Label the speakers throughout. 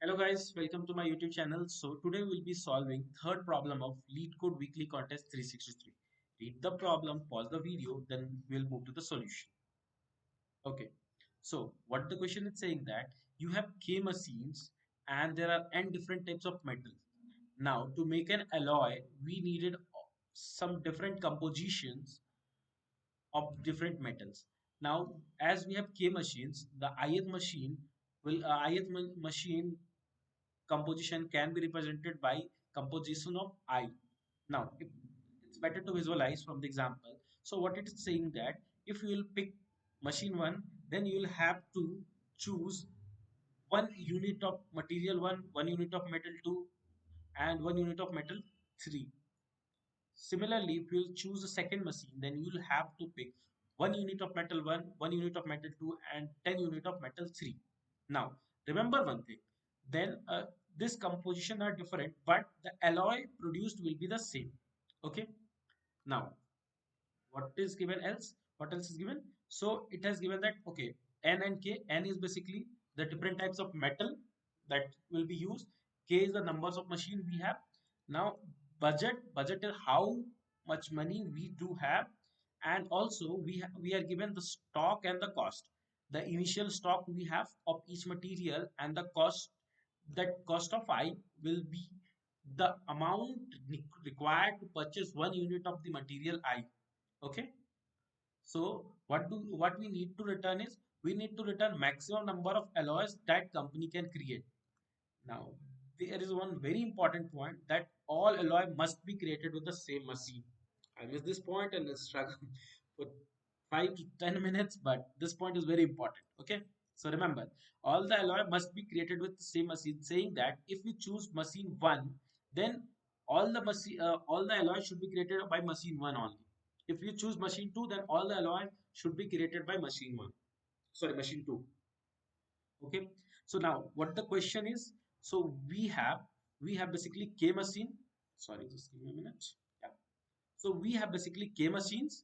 Speaker 1: Hello guys, welcome to my YouTube channel. So today we'll be solving third problem of Leetcode Weekly Contest 363. Read the problem, pause the video, then we'll move to the solution. Okay, so what the question is saying that you have K machines and there are n different types of metals. Now to make an alloy, we needed some different compositions of different metals. Now, as we have K machines, the ith machine machine composition can be represented by composition of I. Now, it's better to visualize from the example. So what it is saying that if you will pick machine 1, then you will have to choose one unit of material 1, one unit of metal 2, and one unit of metal 3. Similarly, if you'll choose a second machine, then you'll have to pick one unit of metal 1, one unit of metal 2, and 10 unit of metal 3. Now, remember one thing. Then this composition are different, but the alloy produced will be the same. Okay. Now, what is given else? What else is given? So it has given that okay, n and k. N is basically the different types of metal that will be used. K is the numbers of machine we have. Now budget is how much money we do have, and also we are given the stock and the cost. The initial stock we have of each material and the cost, that cost of I will be the amount required to purchase one unit of the material I. Okay, so what we need to return is we need to return maximum number of alloys that company can create. Now there is one very important point that all alloy must be created with the same machine. I missed this point and let's struggle for 5 to 10 minutes, but this point is very important. Okay, so remember, all the alloy must be created with the same machine. Saying that if we choose machine one, then all the alloy should be created by machine one only. If you choose machine two, then all the alloy should be created by machine one. Sorry, machine two. Okay, so now what the question is? So we have basically K machine. Sorry, just give me a minute. Yeah. So we have basically K machines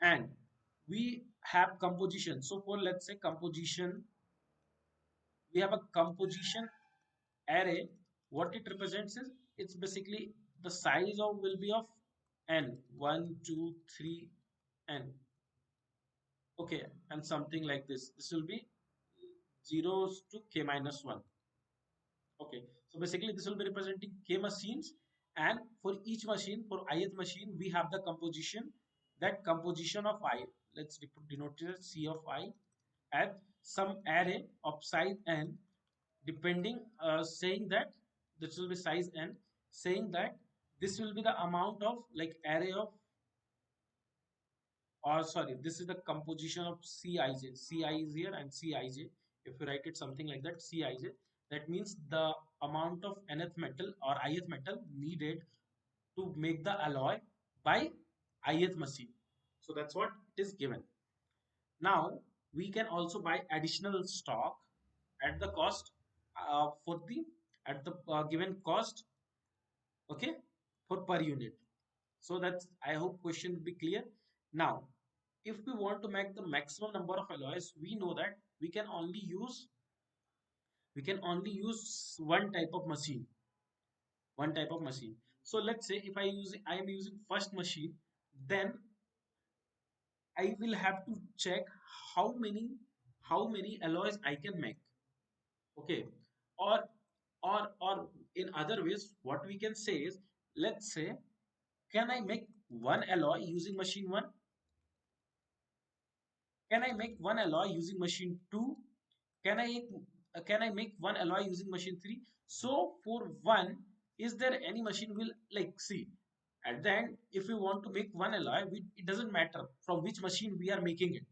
Speaker 1: and we have composition. So for let's say composition, we have a composition array. What it represents is it's basically the size of will be of n 1, 2, 3, n. Okay, and something like this. This will be zeros to k minus 1. Okay, so basically this will be representing k machines, and for each machine, for ith machine, we have the composition, that composition of I. Let's denote it as C of I at some array of size n, depending, saying that this will be size n, saying that this will be the amount of like array of, or sorry, this is the composition of Cij. Ci is here and Cij. If you write it something like that, Cij, that means the amount of nth metal or ith metal needed to make the alloy by ith machine. So that's what it is given. Now we can also buy additional stock at the cost, for the at the given cost. Okay, for per unit. So that's, I hope question will be clear. Now if we want to make the maximum number of alloys, we know that we can only use one type of machine. So let's say if I am using first machine, then I will have to check how many how many alloys I can make. Okay, or or in other ways, what we can say is, let's say, can I make one alloy using machine 1? Can I make one alloy using machine 2? Can I make one alloy using machine 3? So for one, is there any machine will like see at the end, if we want to make one alloy, it doesn't matter from which machine we are making it.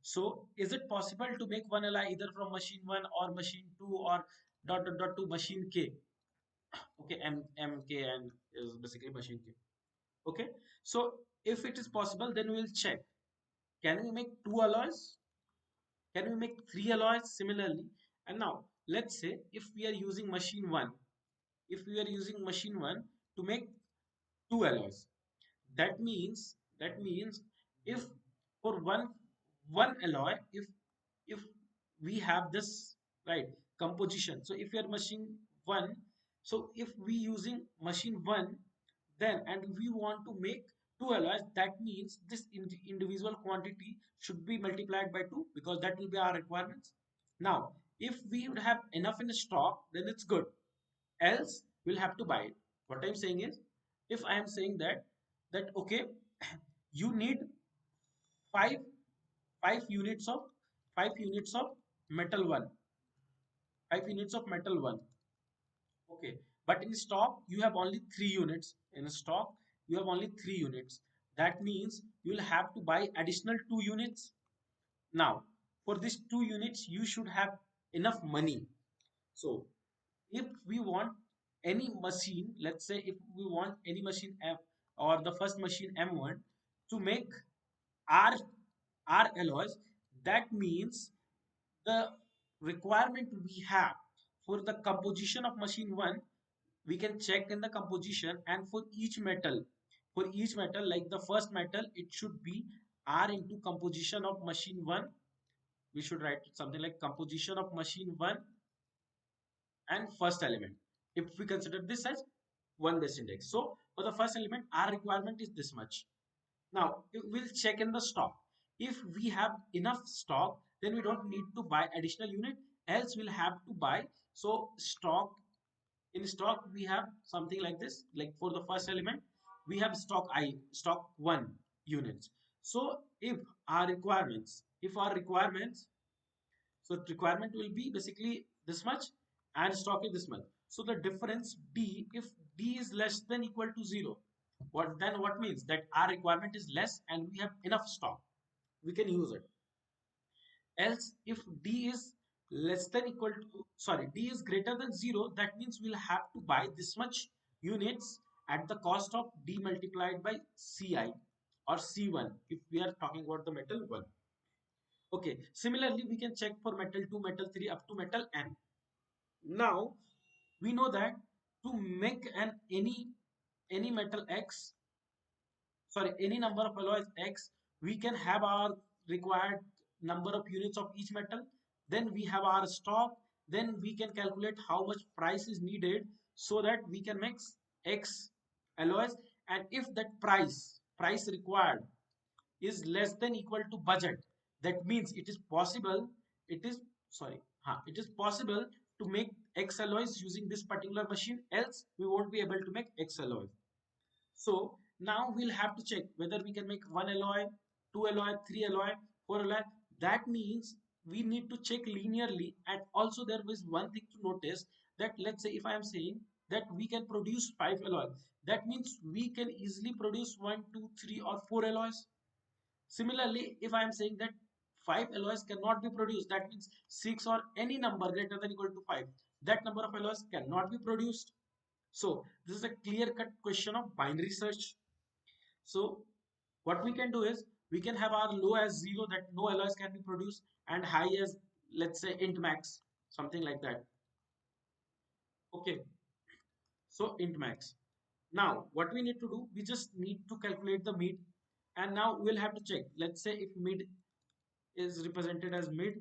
Speaker 1: So is it possible to make one alloy either from machine 1 or machine 2 or dot dot dot to machine K? Okay, K and is basically machine K. Okay, so if it is possible, then we will check. Can we make two alloys? Can we make three alloys similarly? And now let's say if we are using machine one, if we are using machine one to make two alloys, that means if for one alloy, if we have this, right, composition. So if you are machine 1, so if we using machine 1, then and we want to make 2 alloys, that means this individual quantity should be multiplied by 2 because that will be our requirements. Now if we would have enough in stock, then it's good, else we'll have to buy it. What I'm saying is, if I am saying that okay, you need five five units of 5 units of metal 1, 5 units of metal 1. Okay, but in stock you have only 3 units. In stock you have only 3 units. That means you will have to buy additional 2 units. Now for these 2 units you should have enough money. So if we want any machine, let's say if we want any machine M or the first machine M1 to make R R alloys, that means the requirement we have for the composition of machine 1, we can check in the composition, and for each metal, like the first metal, it should be R into composition of machine 1. We should write something like composition of machine 1 and first element, if we consider this as one base index. So for the first element our requirement is this much. Now we'll check in the stock. If we have enough stock, then we don't need to buy additional unit, else we'll have to buy. So stock, in stock we have something like this, like for the first element we have stock 1 units. So if our requirements, so requirement will be basically this much and stock is this much. So the difference D, if D is less than equal to 0, what means that our requirement is less and we have enough stock, we can use it. Else if D is less than equal to, sorry, D is greater than 0, that means we'll have to buy this much units at the cost of D multiplied by Ci or C1 if we are talking about the metal 1. Okay, similarly we can check for metal 2, metal 3 up to metal n. Now we know that to make an any metal x, sorry, any number of alloys x, we can have our required number of units of each metal, then we have our stock, then we can calculate how much price is needed so that we can make x alloys. And if that price required is less than equal to budget, that means it is possible, it is it is possible to make x alloys using this particular machine, else we won't be able to make x alloys. So now we'll have to check whether we can make 1 alloy, 2 alloy, 3 alloy, 4 alloy. That means we need to check linearly. And also there is one thing to notice, that let's say if I am saying that we can produce 5 alloys, that means we can easily produce 1, 2, 3 or 4 alloys. Similarly, if I am saying that 5 alloys cannot be produced, that means 6 or any number greater than equal to 5, that number of alloys cannot be produced. So this is a clear-cut question of binary search. So what we can do is we can have our low as 0, that no alloys can be produced, and high as, let's say, int max, something like that. Okay, so int max. Now what we need to do, we just need to calculate the mid, and now we'll have to check. Let's say if mid is represented as mid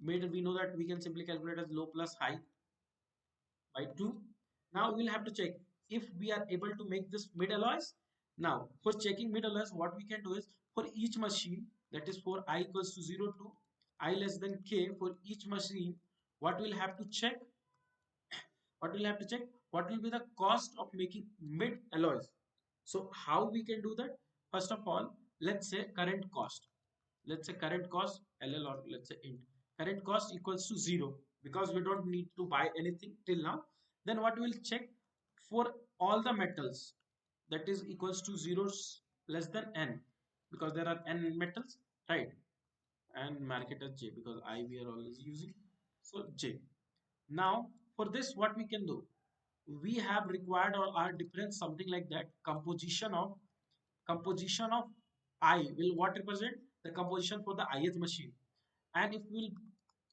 Speaker 1: we know that we can simply calculate as low plus high by 2. Now we'll have to check if we are able to make this mid alloys. Now for checking mid alloys, what we can do is for each machine, that is for I equals to 0 to I less than k, for each machine, what we'll have to check, what will be the cost of making mid alloys. So how we can do that? First of all, let's say current cost, let's say current cost ll, or let's say int current cost equals to 0, because we don't need to buy anything till now. Then what we'll check, for all the metals, that is equals to zeros less than n, because there are n metals, right? And mark it as j because I we are always using, so j. Now for this what we can do, we have required or our difference something like that, composition of I will what represent the composition for the ith machine. And if we'll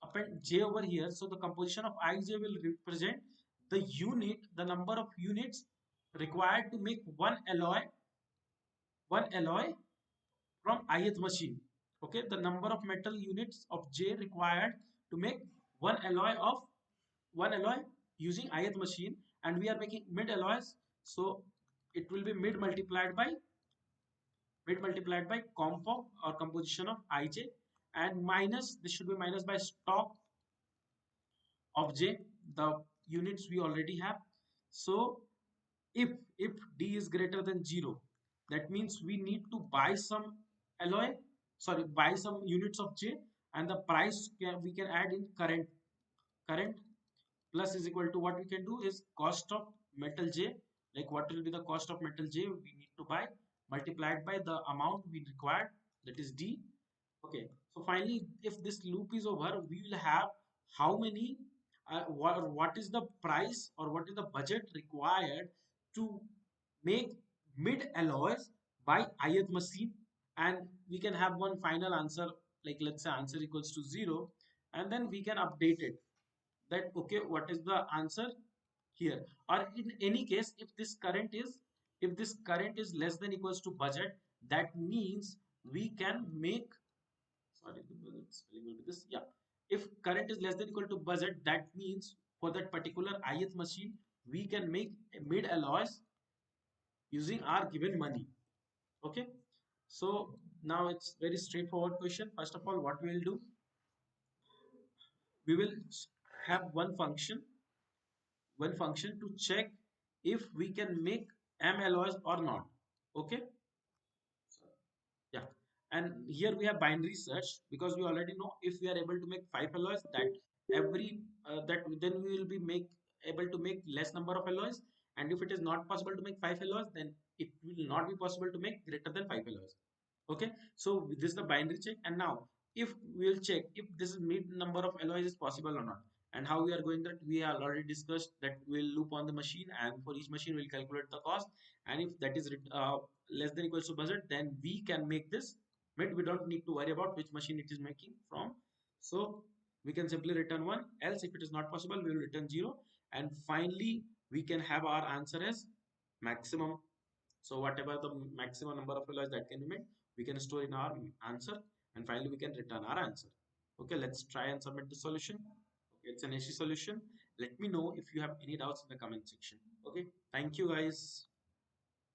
Speaker 1: append j over here, so the composition of ij will represent the unit, the number of units required to make one alloy from ith machine. Okay, the number of metal units of j required to make one alloy of one alloy using ith machine, and we are making mid alloys, so it will be mid multiplied by compo or composition of ij, and minus, this should be minus by stock of j, the units we already have. So if d is greater than 0, that means we need to buy some alloy, sorry, buy some units of j, and the price we can add in current plus is equal to, what we can do is cost of metal j, like what will be the cost of metal j we need to buy, multiplied by the amount we required, that is d. Okay, so finally if this loop is over, we will have how many what is the price or what is the budget required to make mid alloys by ith machine, and we can have one final answer, like let's say answer equals to 0, and then we can update it, that okay, what is the answer here. Or in any case, if this current is less than equals to budget, that means we can make, sorry, the budget spelling will be this, yeah, if current is less than equal to budget, that means for that particular ith machine we can make mid alloys using our given money. Okay, so now it's very straightforward question. First of all, what we will do, we will have one function to check if we can make M alloys or not. Okay, yeah. And here we have binary search, because we already know if we are able to make 5 alloys, that that then we will be make able to make less number of alloys, and if it is not possible to make 5 alloys, then it will not be possible to make greater than 5 alloys. Okay, so this is the binary check, and now if we will check if this mid number of alloys is possible or not, and how we are going, that we have already discussed, that we'll loop on the machine, and for each machine we'll calculate the cost, and if that is less than equals to budget, then we can make this mid. We don't need to worry about which machine it is making from, so we can simply return 1, else if it is not possible we will return 0, and finally we can have our answer as maximum. So whatever the maximum number of alloys that can be made, we can store in our answer, and finally we can return our answer. Okay, let's try and submit the solution. Okay, it's an AC solution. Let me know if you have any doubts in the comment section. Okay, thank you guys.